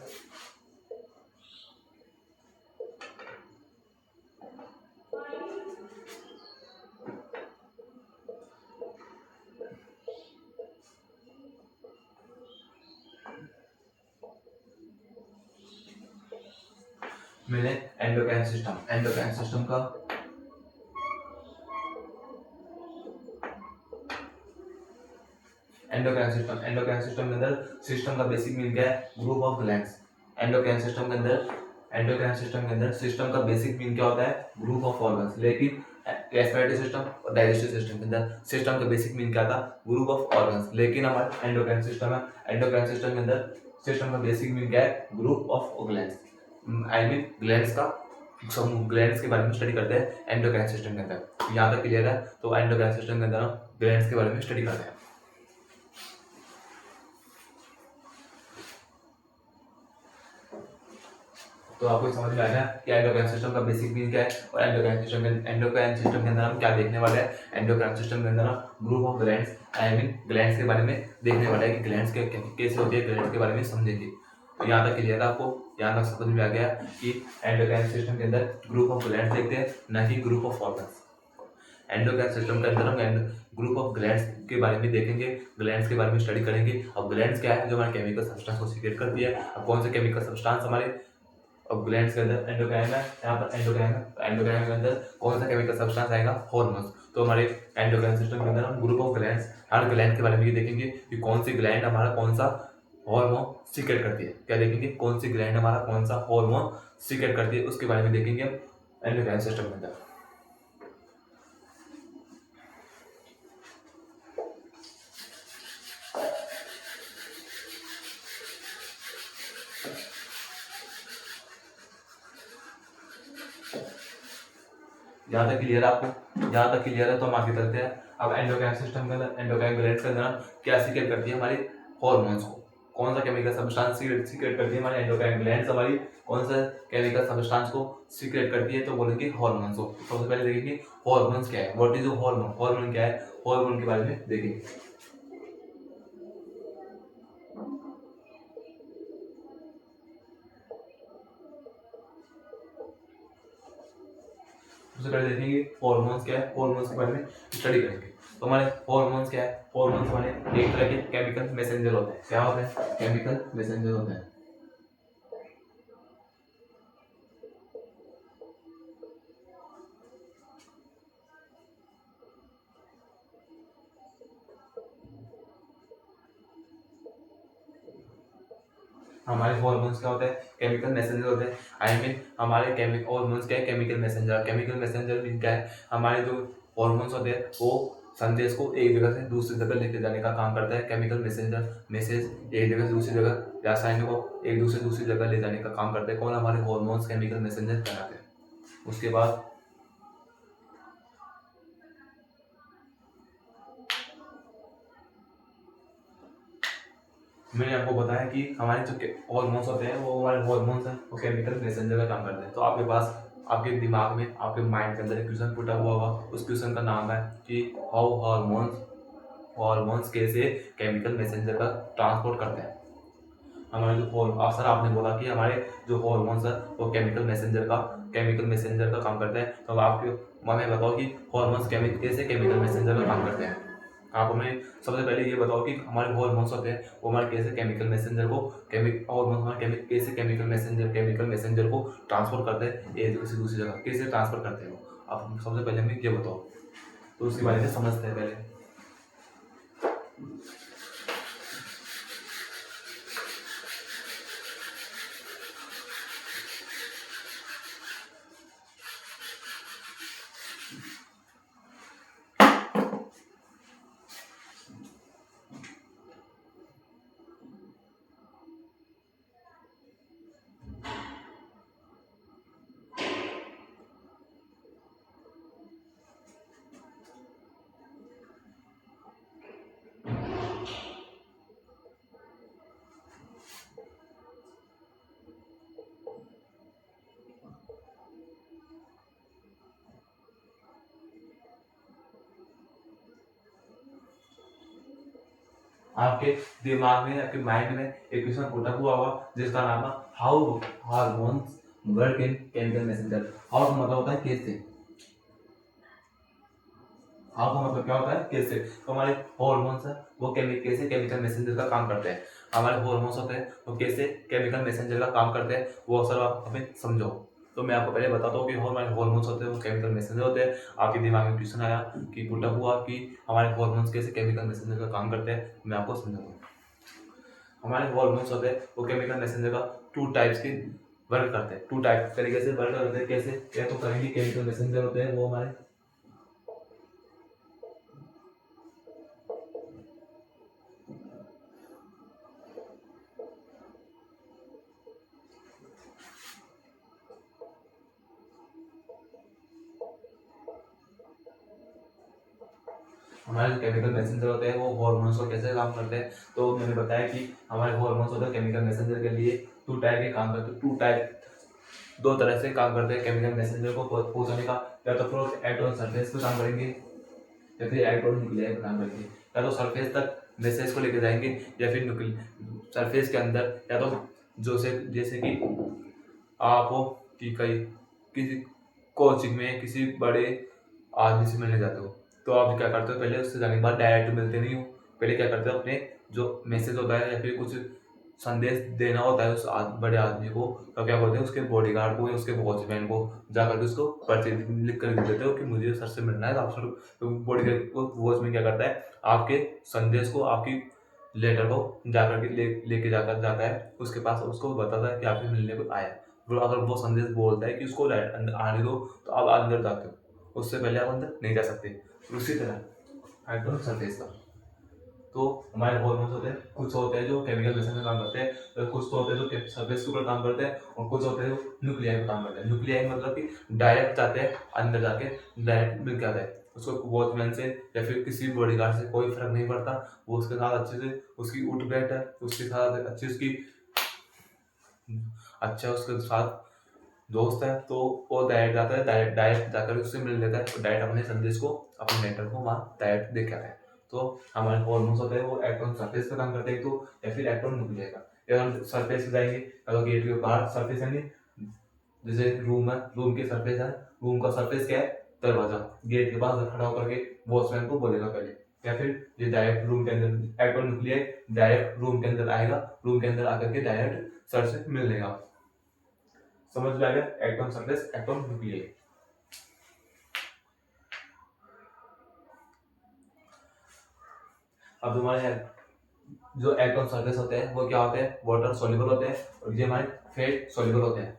मैंने एंडोक्राइन सिस्टम का एंडोक्राइन सिस्टम के अंदर सिस्टम का बेसिक मीन क्या है? Group of glands. Endocrine system के अंदर सिस्टम का बेसिक मीन क्या होता है? Group of organs. लेकिन रेस्पिरेटरी सिस्टम और डाइजेस्टिव सिस्टम के अंदर सिस्टम का बेसिक मीन क्या था? Group of organs. लेकिन हमारा एंडोक्राइन सिस्टम के अंदर सिस्टम का बेसिक मीन क्या है? Group of glands. I mean glands का समूह, ग्लैंड्स के बारे में स्टडी करते हैं एंडोक्राइन सिस्टम के अंदर। यहाँ तक क्लियर है? तो एंडोक्राइन सिस्टम के अंदर हम ग्लैंड्स के बारे में स्टडी करते हैं। तो आपको समझ में आ गया कि एंडोक्राइन सिस्टम का बेसिक मीन क्या है और एंडोक्राइन सिस्टम के अंदर हम क्या देखने वाले हैं। एंडोक्राइन सिस्टम के अंदर हम group of glands I mean glands के बारे में देखने वाले हैं कि ग्लैंड्स कैसे होती है, ग्लैंड्स के बारे में समझेंगे। तो यहाँ तक क्लियर है आपको, यहाँ तक समझ में आ गया कि एंडोक्राइन सिस्टम के अंदर ग्रुप ऑफ ग्लैंड्स देखते हैं, ना कि group of organs. Endocrine system के अंदर हम ग्रुप ऑफ ग्लैंड्स के बारे में देखेंगे, ग्लैंड्स के बारे में स्टडी करेंगे। अब ग्लैंड्स क्या है, जो हमारे केमिकल सब्सटेंस को सीक्रेट करती है। अब कौन से केमिकल सब्सटेंस हमारे अब ग्लैंड्स के अंदर एंडोक्राइन है, यहाँ पर एंडोक्राइन है, तो एंडोक्राइन के अंदर कौन सा केमिकल सब्सटेंस आएगा, हार्मोन्स। तो हमारे एंडोक्राइन सिस्टम के अंदर हम group of glands, her gland के बारे में ये देखेंगे कि कौन सी ग्लैंड हमारा कौन सा हार्मोन सीक्रेट करती है। क्या देखेंगे, कौन सी ग्लैंड हमारा कौन सा हार्मोन सीक्रेट करती है, उसके बारे में देखेंगे हम एंडोक्राइन सिस्टम के अंदर। यहाँ तक क्लियर है आपको, यहाँ तक क्लियर है तो हम आगे चलते हैं। अब एंडोक्राइन सिस्टम के अंदर एंडोक्राइन ग्लैंड्स के अंदर क्या सीक्रेट करती है, हमारी हार्मोन्स को। कौन सा केमिकल सब्सटेंस सीक्रेट करती है हमारी एंडोक्राइन ग्लैंड्स, हमारी कौन सा केमिकल सब्सटेंस को सीक्रेट करती है, तो बोलेंगे हार्मोन्स को। सबसे पहले देखेंगे हार्मोन्स क्या है, व्हाट इज हार्मोन, हार्मोन क्या है, हार्मोन के बारे में देखेंगे। सबसे पहले देखेंगे हार्मोन्स क्या है, हार्मोन्स के बारे में स्टडी करेंगे। तो हमारे हार्मोन्स क्या है, हार्मोन्स हमारे एक तरह के केमिकल मैसेंजर होते हैं। क्या होते हैं, केमिकल मैसेंजर होते हैं। हमारे हार्मोन्स क्या होते हैं, केमिकल मैसेंजर होते हैं। आई मीन हमारे केमिकल हार्मोन्स क्या है, chemical messenger. Chemical messenger mean क्या है, हमारे जो हार्मोन्स होते हैं वो संदेश को एक जगह से दूसरी जगह लेके जाने का काम करता है। केमिकल मैसेंजर मैसेज एक जगह से दूसरी जगह, रसायनों को एक दूसरी जगह ले जाने का काम करते हैं। कौन, हमारे हार्मोन्स केमिकल मैसेंजर कहलाते हैं। उसके बाद मैंने आपको बताया कि हमारे जो हार्मोन्स होते हैं वो हमारे हार्मोन्स हैं, वो केमिकल मैसेंजर का काम करते हैं। तो आपके पास आपके दिमाग में, आपके माइंड के अंदर एक क्वेश्चन पुटा हुआ होगा, उस क्वेश्चन का नाम है कि हाउ हार्मोन्स कैसे केमिकल मैसेंजर का ट्रांसपोर्ट करते हैं। हमारे जो सर आपने बोला कि हमारे जो हार्मोन्स है वो केमिकल मैसेंजर का काम करते हैं। तो अब आपके हमें बताओ कि हार्मोन्स कैसे केमिकल मैसेंजर का काम करते हैं। आप हमें सबसे पहले ये बताओ कि हमारे हार्मोन्स होते हैं वो हमारे कैसे केमिकल मैसेंजर को कैसे केमिकल मैसेंजर को ट्रांसफर करते हैं एक जगह से दूसरी जगह, कैसे ट्रांसफर करते हैं वो। आप सबसे पहले हमें ये बताओ, तो उसके बारे में समझते हैं पहले। आपके दिमाग में, आपके माइंड में एक क्वेश्चन पुट अप हुआ होगा जिसका नाम है how hormones work in chemical messenger. How का मतलब होता है कैसे, हाउ का मतलब क्या होता है कैसे। तो हमारे हार्मोन्स है वो कैसे केमिकल मैसेंजर का काम करते हैं। हमारे हार्मोन्स होते हैं वो कैसे केमिकल मैसेंजर का काम करते हैं, वो अक्सर आप हमें समझो। तो मैं आपको पहले बताता हूँ कि हमारे हार्मोन्स होते हैं वो केमिकल मैसेंजर होते हैं। आपके दिमाग में क्वेश्चन आया कि पुट अप हुआ कि हमारे हार्मोन्स कैसे केमिकल मैसेंजर का काम करते हैं, मैं आपको समझाऊंगा। हमारे हार्मोन्स होते हैं वो केमिकल मैसेंजर का टू टाइप्स के वर्क करते हैं, टू टाइप तरीके से वर्क करते हैं। कैसे, या तो करेंगे केमिकल मैसेंजर होते हैं वो हमारे हमारे जो केमिकल मैसेंजर होते हैं वो हार्मोन्स को कैसे काम करते हैं। तो मैंने बताया कि हमारे हार्मोन्स होते हैं केमिकल मैसेंजर के लिए टू टाइप के काम करते हैं, टू टाइप दो तरह से काम करते हैं केमिकल मैसेंजर को पहुंचाने का, या तो फिर इलेक्ट्रॉन सरफेस पे काम करेंगे या फिर इलेक्ट्रॉन न्यूक्लियाई पे काम करेंगे। या तो सरफेस तक मैसेज को लेकर जाएंगे या फिर सरफेस के अंदर, या तो जो से जैसे कि आप कि कई किसी कोचिंग में किसी बड़े आदमी से मिलने जाते हो, तो आप क्या करते हो, पहले उससे जाने के बाद डायरेक्ट मिलते नहीं हो, पहले क्या करते हो, अपने जो मैसेज होता है या फिर कुछ संदेश देना होता है उस बड़े आदमी को, तो क्या बोलते हैं उसके बॉडीगार्ड को या उसके वॉचमैन को जाकर के उसको पर्ची लिख कर दे देते हो कि मुझे सर से मिलना है, तो आप सर, तो बॉडीगार्ड को वॉचमैन क्या करता है, आपके संदेश को, आपकी लेटर को जाकर के लेके जाकर जाता है उसके पास, उसको बताता है कि आपके मिलने को आया। फिर अगर वो संदेश बोलता है कि उसको आने दो, तो आप अंदर जाते हो, उससे पहले आप अंदर नहीं जा सकते। उसी तरह हाइड्रोजन सरफेस का, तो हमारे हॉर्मोन्स होते हैं, कुछ होते हैं जो केमिकल मैसेज में काम करते हैं, तो कुछ तो होते हैं जो सरफेस के ऊपर काम करते हैं, और कुछ होते हैं जो न्यूक्लियाई पे काम करते हैं। न्यूक्लियाई मतलब कि डायरेक्ट जाते हैं अंदर, जाके डायरेक्ट मिल के आता है, उसको वॉचमैन से या फिर किसी बॉडीगार्ड से कोई फर्क नहीं पड़ता, वो उसके साथ अच्छे से उसकी उठ बैठ है, उसके साथ अच्छी उसकी अच्छा उसके साथ दोस्त है, तो वो डायरेक्ट जाता है, डायरेक्ट डायरेक्ट जाकर उससे मिल लेता है, तो डायरेक्ट अपने संदेश को, अपने लेटर को वहाँ डायरेक्ट देख के आता है। तो हमारे हॉर्मोन्स होते हैं वो इलेक्ट्रॉन सरफेस पे काम करते हैं, तो या फिर इलेक्ट्रॉन न्यूक्लियाई का, या हम सरफेस पे जाएंगे, या तो गेट के बाहर सरफेस यानी जैसे रूम है, रूम की सरफेस है, रूम का सरफेस क्या है, दरवाजा, गेट के पास खड़ा होकर के वॉचमैन को बोलेगा पहले, या फिर ये डायरेक्ट रूम के अंदर इलेक्ट्रॉन न्यूक्लियाई डायरेक्ट रूम के अंदर आएगा, रूम के अंदर आकर के डायरेक्ट सर से मिल लेगा। समझ में आ गया, इलेक्ट्रॉन सरफेस इलेक्ट्रॉन न्यूक्लियाई। अब हमारे जो इलेक्ट्रॉन सरफेस होते हैं वो क्या होते हैं, वाटर सॉल्युबल होते हैं, और ये हमारे फेट सॉल्युबल होते हैं।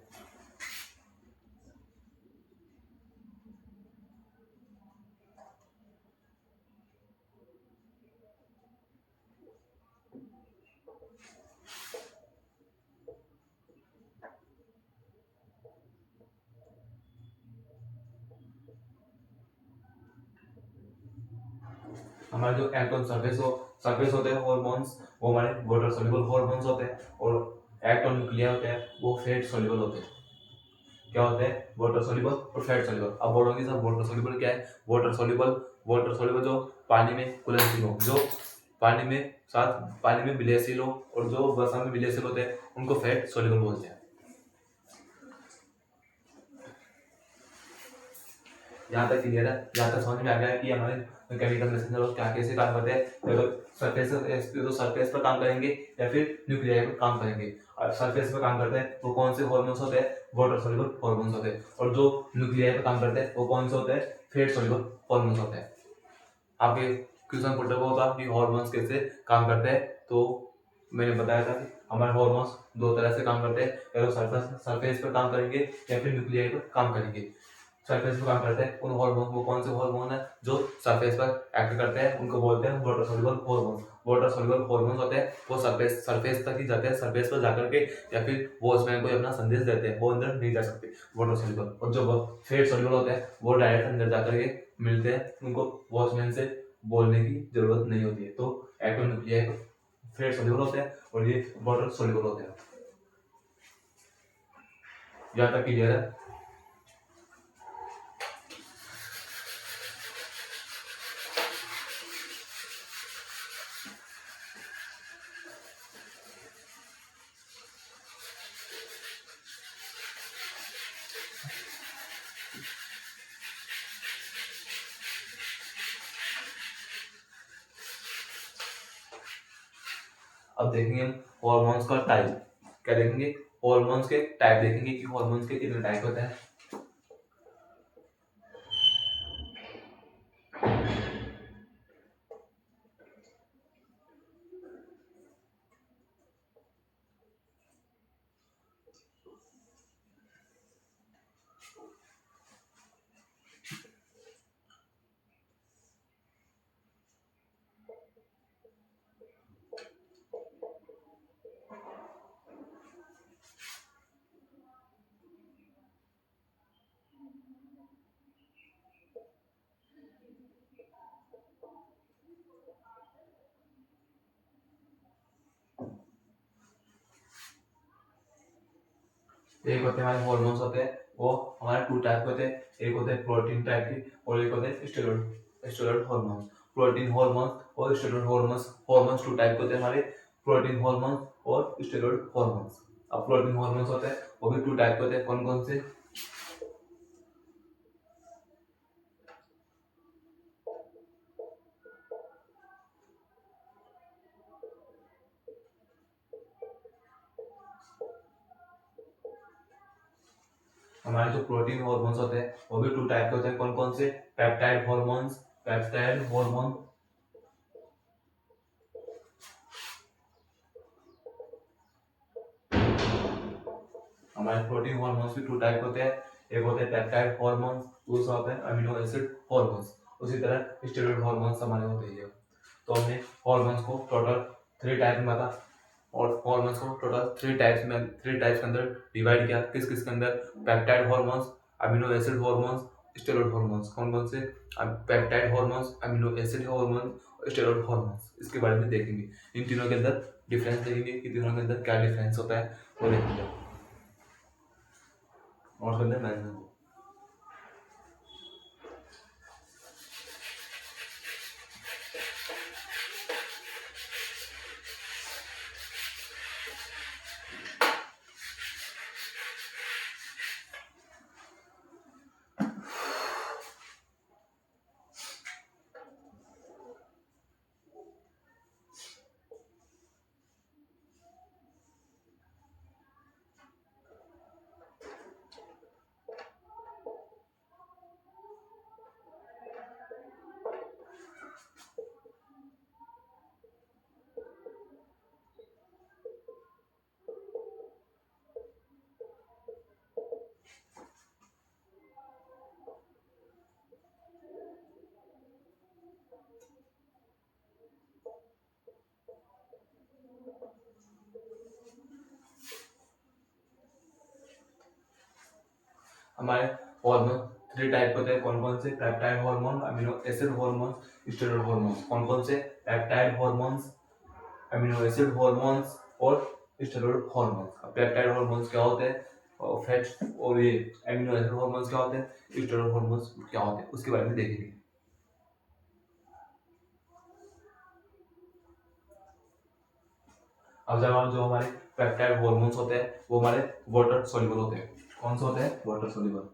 हमारे जो इलेक्ट्रॉन सरफेस होते हैं हॉर्मोन्स, वो हमारे वाटर सॉल्युबल हॉर्मोन्स होते हैं, और इलेक्ट्रॉन न्यूक्लियाई होते हैं वो फेट सॉल्युबल होते हैं। क्या होते हैं, वाटर सॉल्युबल और फेट सॉल्युबल। अब बोलोगे सर वाटर सॉल्युबल क्या है, वाटर सॉल्युबल जो पानी में घुलनशील हो, जो पानी में विलयशील हो, और जो वसा में विलयशील होते हैं उनको फेट सॉल्युबल बोलते हैं। यहाँ तक क्लियर है, यहाँ तक समझ में आ गया है कि हमारे केमिकल मैसेंजर क्या कैसे काम करते हैं, तो सरफेस पर काम करेंगे या फिर न्यूक्लियाई पर काम करेंगे। और सरफेस पर काम करते हैं वो कौन से हॉर्मोन्स होते हैं, वाटर सॉल्युबल हॉर्मोन्स होते हैं, और जो न्यूक्लियाई पर काम करते हैं वो कौन से होते हैं, फेट सॉल्युबल हॉर्मोन्स होते हैं। आपके क्वेश्चन पुट वो था कि हॉर्मोन्स कैसे काम करते हैं, तो मैंने बताया था कि हमारे हॉर्मोन्स दो तरह से काम करते हैं, या तो सरफेस पर काम करेंगे या फिर न्यूक्लियाई पर काम करेंगे। सरफेस पर काम करते हैं उन हार्मोन को, कौन से हार्मोन है जो सरफेस पर एक्ट करते हैं उनको बोलते हैं water soluble hormone. Water soluble hormone होते हैं वो सरफेस तक ही जाते हैं, सरफेस पर जाकर के या फिर वॉचमैन को अपना संदेश देते हैं, वो अंदर नहीं जा सकते वाटर सॉल्युबल। और जो फेट सॉल्युबल होते हैं वो डायरेक्ट अंदर जाकर के मिलते हैं, उनको वॉचमैन से बोलने की जरूरत नहीं होती है। तो इलेक्ट्रॉन न्यूक्लियाई फेट सॉल्युबल होते हैं और ये वाटर सॉल्युबल होते हैं। यहाँ तक क्लियर है। अब देखेंगे हम हॉर्मोन्स का टाइप, क्या देखेंगे, हॉर्मोन्स के टाइप देखेंगे कि हॉर्मोन्स के कितने टाइप होते हैं। एक होते हैं हमारे हॉर्मोन्स होते हैं, वो हमारे टू टाइप के होते हैं, एक होते हैं प्रोटीन टाइप की और एक होते हैं स्टेरॉइड हॉर्मोन्स। प्रोटीन हॉर्मोन्स और steroid hormones, hormones two type के होते हैं हमारे, प्रोटीन हॉर्मोन्स और स्टेरॉइड हॉर्मोन्स। अब प्रोटीन हॉर्मोन्स होते हैं वो भी टू टाइप के होते हैं, कौन कौन से? हमारे जो प्रोटीन हॉर्मोन्स होते हैं वो भी टू टाइप के होते हैं, कौन कौन से? Peptide hormones, peptide hormone. हमारे प्रोटीन हॉर्मोन्स भी टू टाइप होते हैं, एक होते हैं पेप्टाइड हॉर्मोन्स, दूसरा होता है अमीनो एसिड हॉर्मोन्स। उसी तरह स्टेरॉइड हॉर्मोन्स हमारे होते हैं। तो हमने हॉर्मोन्स को टोटल थ्री टाइप में बांटा और हॉर्मोन्स को टोटल थ्री टाइप्स के अंदर डिवाइड किया। किस किस के अंदर? Peptide hormones, amino acid hormones, steroid hormones. कौन कौन से? Peptide hormones, amino acid hormones, steroid hormones. इसके बारे में देखेंगे, इन तीनों के अंदर डिफरेंस देखेंगे कि तीनों के अंदर क्या डिफरेंस होता है वो देखेंगे और करते हैं। हमारे हार्मोन थ्री टाइप के होते हैं, कौन कौन से? Peptide hormone, amino acid hormone, steroid hormones. कौन कौन से? Peptide hormones, amino acid hormones और स्टेरॉइड हार्मोन्स। अब पेप्टाइड हार्मोन्स क्या होते हैं और फैट्स, और ये अमीनो एसिड हार्मोन्स क्या होते हैं, स्टेरॉइड हार्मोन्स क्या होते हैं, उसके बारे में देखेंगे। अब जब हम जो हमारे पेप्टाइड हार्मोन्स होते हैं वो हमारे वाटर सोल्यूबल होते हैं। कौन से होते हैं? Water soluble.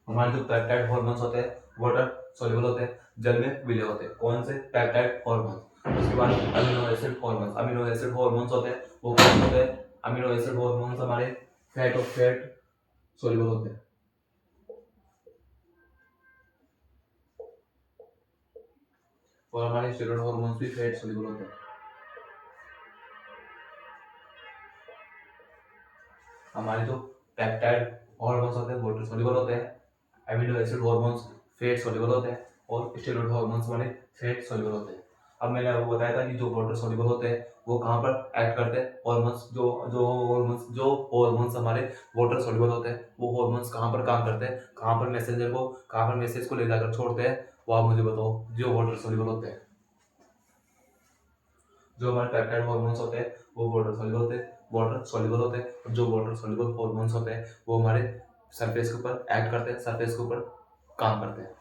हमारे जो पेप्टाइड हार्मोन्स होते हैं वाटर सोल्यूबल होते हैं, जल में विलय होते हैं। कौन से? Peptide hormones. उसके बाद amino acid hormones. Amino acid hormones होते हैं वो कौन से होते हैं? अमीनो एसिड हार्मोन्स हमारे फैट सोल्यूबल होते हैं और हमारे स्टेरॉइड हार्मोन्स भी फैट सोल्यूबल होते हैं। हमारे जो पेप्टाइड हार्मोन्स होते हैं वाटर सोल्यूबल होते हैं, amino acid hormones fat soluble होते हैं और स्टेरॉइड हार्मोन्स हमारे फैट सोल्यूबल होते हैं। अब मैंने आपको बताया था कि जो वाटर सोल्यूबल होते हैं वो कहाँ पर एक्ट करते हैं? हार्मोन्स, जो हॉर्मोन्स हमारे वाटर सोल्यूबल होते हैं वो हॉर्मोन्स कहाँ पर काम करते हैं, कहाँ पर मैसेज को ले जाकर छोड़ते हैं, वो आप मुझे बताओ। जो वाटर सोल्यूबल होते हैं, जो हमारे पेप्टाइड हार्मोन्स होते हैं वो वाटर सोल्यूबल होते हैं और जो वाटर सोल्यूबल हार्मोन्स होते हैं वो हमारे सरफेस के ऊपर एक्ट करते हैं, सरफेस के ऊपर काम करते हैं।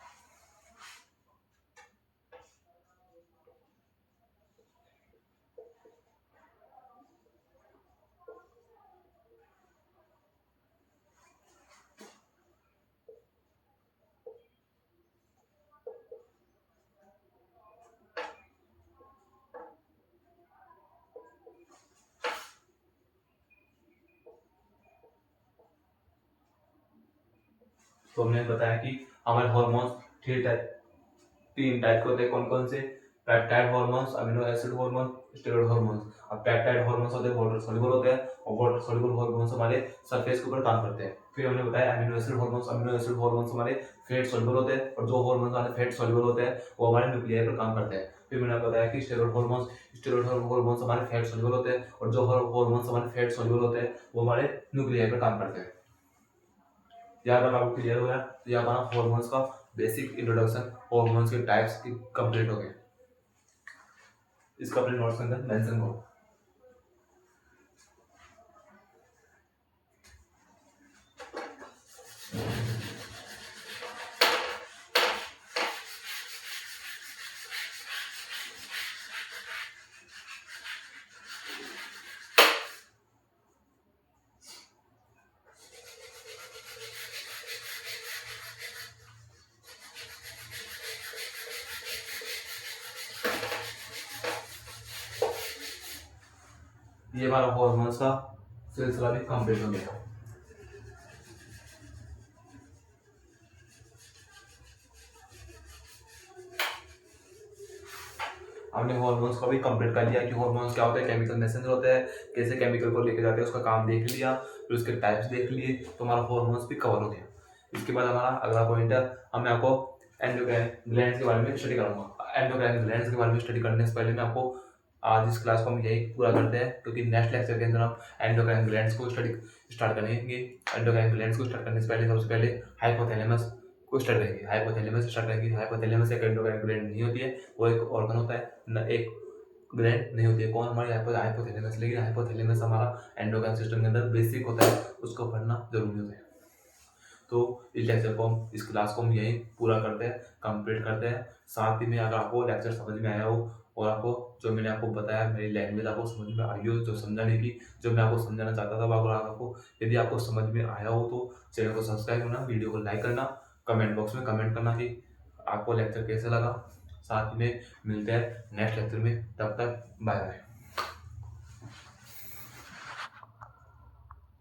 तो हमने बताया कि हमारे हॉर्मोन्स तीन टाइप के होते हैं, कौन कौन से? Peptide hormones, amino acid hormone, steroid hormones. अब पेप्टाइड हार्मोन्स होते हैं वाटर सोल्यूबल होते हैं और वाटर सोल्यूबल हार्मोन्स हमारे सरफेस के ऊपर काम करते हैं। फिर हमने बताया अमीनो एसिड हार्मोन्स हमारे फैट सोल्यूबल होते हैं और जो हार्मोन्स हमारे फैट सोल्यूबल होते हैं वो हमारे न्यूक्लियाई पर काम करते हैं। फिर मैंने आपको बताया कि स्टेरॉइड हार्मोन्स हमारे फैट सोल्यूबल होते हैं और जो हार्मोन्स हमारे फैट सोल्यूबल होते हैं वो हमारे न्यूक्लियाई पर काम करते हैं। यहाँ तक आपको क्लियर हो गया? तो यहाँ हमारा हॉर्मोन्स का बेसिक इंट्रोडक्शन, हॉर्मोन्स के टाइप्स की कंप्लीट हो गए। इसको अपने नोट्स के अंदर मेंशन करो। ये हमारा हॉर्मोन्स का सिलसिला भी कंप्लीट हो गया। हमने हॉर्मोन्स को भी कंप्लीट कर लिया कि हॉर्मोन्स क्या होते हैं, केमिकल मैसेंजर होते हैं, कैसे केमिकल को लेके जाते हैं, उसका काम देख लिया, फिर उसके टाइप्स देख लिए, तो हमारा हॉर्मोन्स भी कवर हो गया। इसके बाद हमारा अगला पॉइंट है, मैं आपको एंडोक्राइन ग्लैंड्स के बारे में स्टडी कराऊंगा। एंडोक्राइन ग्लैंड्स के बारे में स्टडी करने से पहले मैं आपको आज इस क्लास को हम यही पूरा करते हैं, क्योंकि नेक्स्ट लेक्चर के अंदर हम एंडोक्राइन ग्लैंड्स को स्टडी स्टार्ट करेंगे। एंडोक्राइन ग्लैंड्स को स्टार्ट करने से पहले सबसे पहले हाइपोथैलेमस को स्टार्ट करेंगे। हाइपोथैलेमस स्टार्ट करेंगे। हाइपोथैलेमस एक एंडोक्राइन ग्लैंड नहीं होती है, वो एक ऑर्गन होता है, न एक ग्लैंड नहीं होती है। कौन? हमारी हाइपोथैलेमस। लेकिन हाइपोथैलेमस हमारा एंडोक्राइन सिस्टम के अंदर बेसिक होता है, उसको पढ़ना जरूरी होता है। तो इस लेक्चर को हम, इस क्लास को हम यही पूरा करते हैं, कंप्लीट करते हैं। साथ ही में अगर आपको लेक्चर समझ में आया हो और आपको जो मैंने आपको बताया, मेरी लैंग्वेज आपको समझ में आई हो, जो समझाने की, जो मैं आपको समझाना चाहता था, अगर आपको, यदि आपको समझ में आया हो तो चैनल को सब्सक्राइब करना, वीडियो को लाइक करना, कमेंट बॉक्स में कमेंट करना कि आपको लेक्चर कैसे लगा। साथ में मिलते हैं नेक्स्ट लेक्चर में, तब तक बाय बाय।